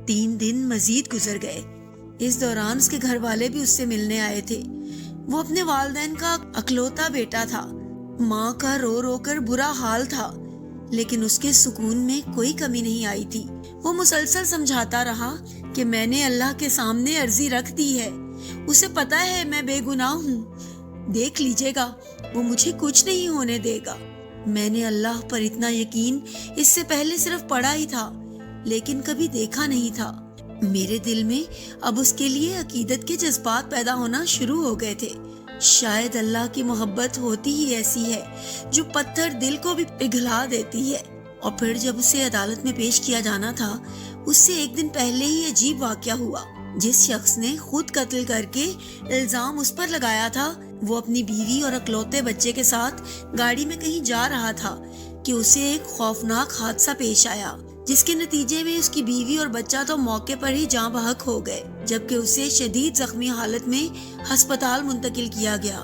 3 دن مزید گزر گئے۔ اس دوران اس کے گھر والے بھی اس سے ملنے آئے تھے۔ وہ اپنے والدین کا اکلوتا بیٹا تھا۔ ماں کا رو رو کر برا حال تھا، لیکن اس کے سکون میں کوئی کمی نہیں آئی تھی۔ وہ مسلسل سمجھاتا رہا کہ میں نے اللہ کے سامنے عرضی رکھ دی ہے، اسے پتا ہے میں بے گناہ ہوں، دیکھ لیجیے گا وہ مجھے کچھ نہیں ہونے دے گا۔ میں نے اللہ پر اتنا یقین اس سے پہلے صرف پڑھا ہی تھا، لیکن کبھی دیکھا نہیں تھا۔ میرے دل میں اب اس کے لیے عقیدت کے جذبات پیدا ہونا شروع ہو گئے تھے۔ شاید اللہ کی محبت ہوتی ہی ایسی ہے جو پتھر دل کو بھی پگھلا دیتی ہے۔ اور پھر جب اسے عدالت میں پیش کیا جانا تھا، اس سے ایک دن پہلے ہی عجیب واقعہ ہوا۔ جس شخص نے خود قتل کر کے الزام اس پر لگایا تھا، وہ اپنی بیوی اور اکلوتے بچے کے ساتھ گاڑی میں کہیں جا رہا تھا کہ اسے ایک خوفناک حادثہ پیش آیا، جس کے نتیجے میں اس کی بیوی اور بچہ تو موقع پر ہی جاں بحق ہو گئے، جبکہ اسے شدید زخمی حالت میں ہسپتال منتقل کیا گیا۔